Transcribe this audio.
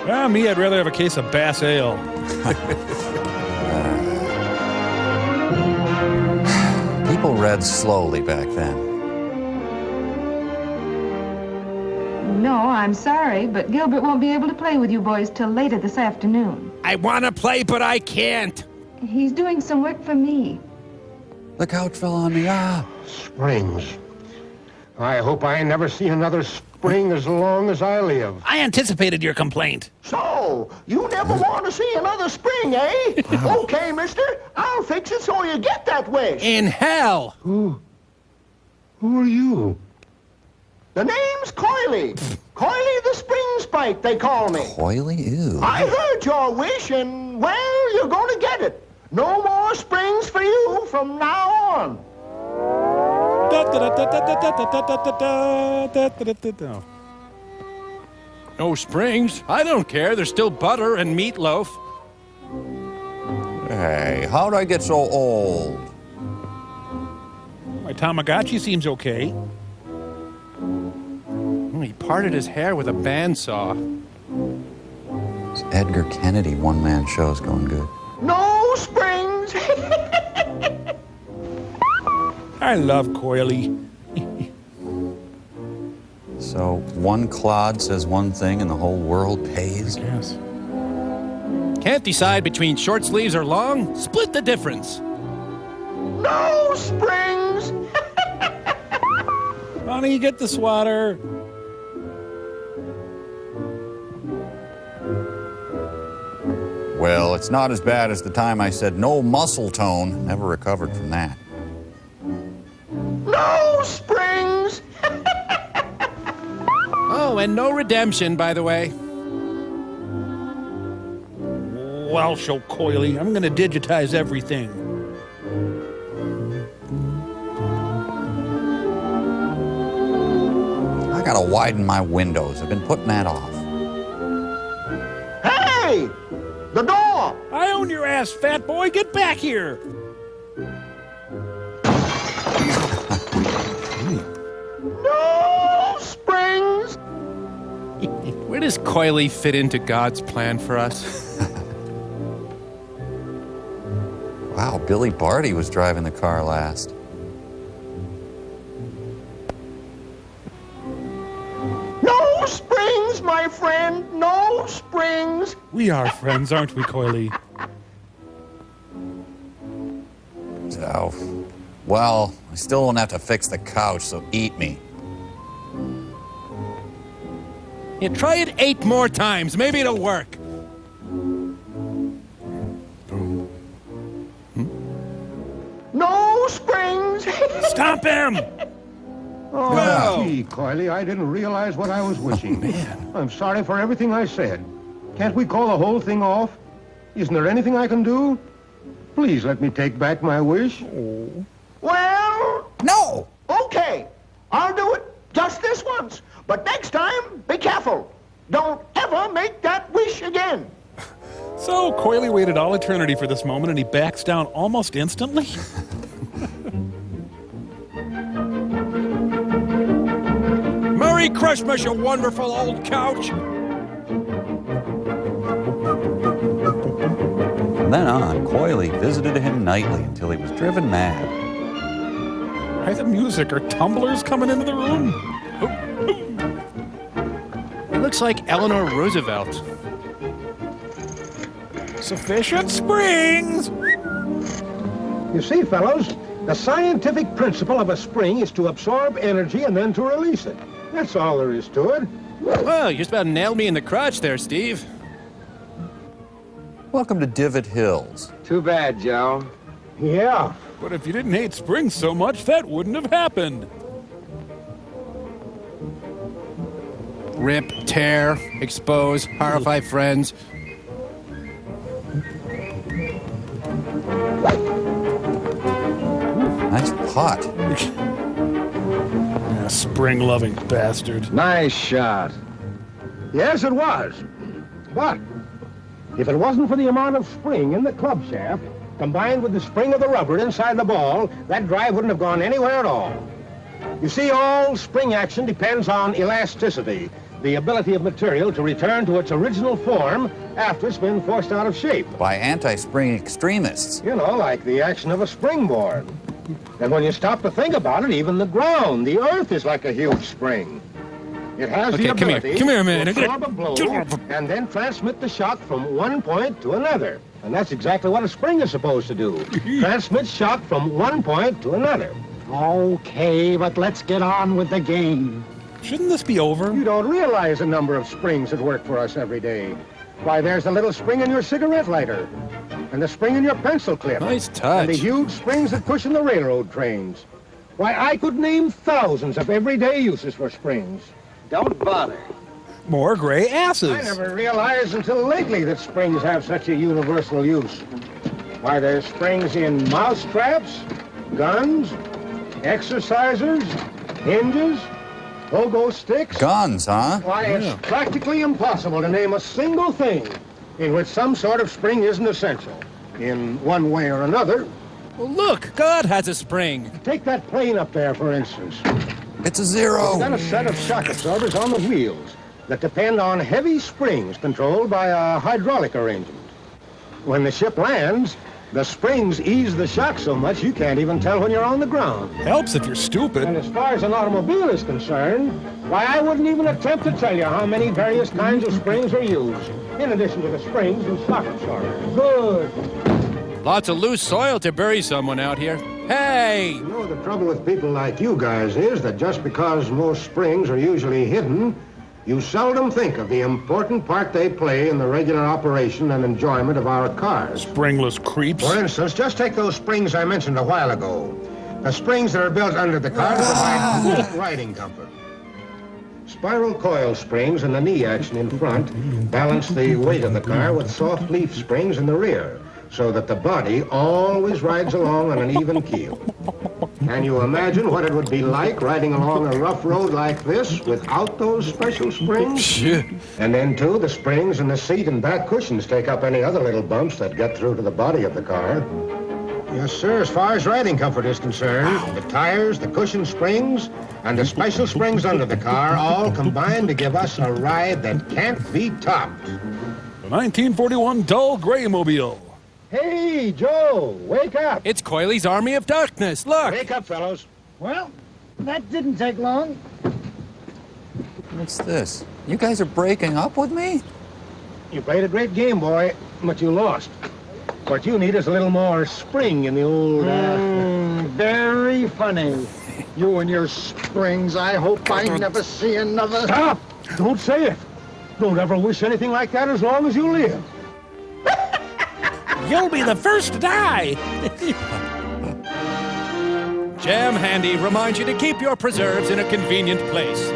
Me, I'd rather have a case of Bass Ale. People read slowly back then. No, I'm sorry, but Gilbert won't be able to play with you boys till later this afternoon. I want to play, but I can't. He's doing some work for me. The couch fell on me. Springs. I hope I never see another spring as long as I live. I anticipated your complaint. So, you never want to see another spring, eh? Okay, mister, I'll fix it so you get that wish. In hell. Who are you? The name's Coily. Coily the Spring Spike, they call me. Coily? Ew. I heard your wish, and, well, you're going to get it. No more springs for you from now on. No springs. I don't care. There's still butter and meatloaf. Hey, how'd I get so old? My Tamagotchi seems okay. He parted his hair with a bandsaw. This Edgar Kennedy one-man show's going good. No springs. I love Coily. So one clod says one thing and the whole world pays? Yes. Can't decide between short sleeves or long? Split the difference. No springs. Honey, get the swatter. Well, it's not as bad as the time I said no muscle tone. Never recovered from that. No springs. Oh, and no redemption, by the way. Well, show Coily. I'm going to digitize everything. I gotta widen my windows. I've been putting that off. Hey, the door. I own your ass, fat boy. Get back here. No springs. Where does Coily fit into God's plan for us? Wow, Billy Barty was driving the car last. No springs, my friend. No springs. We are friends, aren't we, Coily? So, well, I still don't have to fix the couch, so eat me. Yeah, try it 8 more times. Maybe it'll work. No springs. Stomp him! Oh, gee, Coily, I didn't realize what I was wishing. Man. I'm sorry for everything I said. Can't we call the whole thing off? Isn't there anything I can do? Please let me take back my wish. Well, No! okay. I'll do it just this once. But next time, be careful. Don't ever make that wish again. So, Coily waited all eternity for this moment, and he backs down almost instantly? Merry Christmas, you wonderful old couch. From then on, Coily visited him nightly until he was driven mad. Why the music? Are tumblers coming into the room? It looks like Eleanor Roosevelt. Sufficient springs! You see, fellows, the scientific principle of a spring is to absorb energy and then to release it. That's all there is to it. Well, you just about nailed me in the crotch there, Steve. Welcome to Divot Hills. Too bad, Joe. Yeah. But if you didn't hate springs so much, that wouldn't have happened. Rip, tear, expose, horrify friends. Nice putt. Yeah, spring-loving bastard. Nice shot. Yes, it was. But if it wasn't for the amount of spring in the club shaft, combined with the spring of the rubber inside the ball, that drive wouldn't have gone anywhere at all. You see, all spring action depends on elasticity. the ability of material to return to its original form after it's been forced out of shape. By anti-spring extremists. You know, like the action of a springboard. And when you stop to think about it, even the ground, the earth is like a huge spring. It has the Okay, ability come here, man. to absorb a blow and then transmit the shock from one point to another. And that's exactly what a spring is supposed to do. Transmit shock from one point to another. Okay, but let's get on with the game. Shouldn't this be over? You don't realize the number of springs that work for us every day. Why, there's the little spring in your cigarette lighter, and the spring in your pencil clip. Nice And touch. the huge springs that cushion the railroad trains. Why, I could name thousands of everyday uses for springs. Don't bother. More gray asses. I never realized until lately that springs have such a universal use. Why, there's springs in mouse traps, guns, exercisers, hinges, pogo sticks. Guns, huh? Why, it's practically impossible to name a single thing in which some sort of spring isn't essential. In one way or another. Well, look, God has a spring. Take that plane up there, for instance. It's a zero. It's got a set of shock absorbers on the wheels that depend on heavy springs controlled by a hydraulic arrangement. When the ship lands, the springs ease the shock so much you can't even tell when you're on the ground. Helps if you're And stupid. as far as an automobile is concerned, why, I wouldn't even attempt to tell you how many various kinds of springs are used, in addition to the springs and shock absorbers. Good. Lots of loose soil to bury someone out here. Hey! You know, the trouble with people like you guys is that just because most springs are usually hidden, you seldom think of the important part they play in the regular operation and enjoyment of our cars. Springless creeps. For instance, just take those springs I mentioned a while ago. The springs that are built under the car to provide full riding comfort. Spiral coil springs and the knee action in front balance the weight of the car with soft leaf springs in the rear, so that the body always rides along on an even keel. Can you imagine what it would be like riding along a rough road like this without those special springs? And then, too, the springs and the seat and back cushions take up any other little bumps that get through to the body of the car. Yes, sir, as far as riding comfort is concerned, the tires, the cushion springs, and the special springs under the car all combine to give us a ride that can't be topped. The 1941 dull gray mobile. Hey, Joe, wake up. It's Coyley's Army of Darkness. Look! Wake up, fellows. Well, that didn't take long. What's this? You guys are breaking up with me? You played a great game, boy, but you lost. What you need is a little more spring in the old... Very funny. You and your springs. I hope I never see another. Stop! Don't say it. Don't ever wish anything like that as long as you live. You'll be the first to die. Jam Handy reminds you to keep your preserves in a convenient place.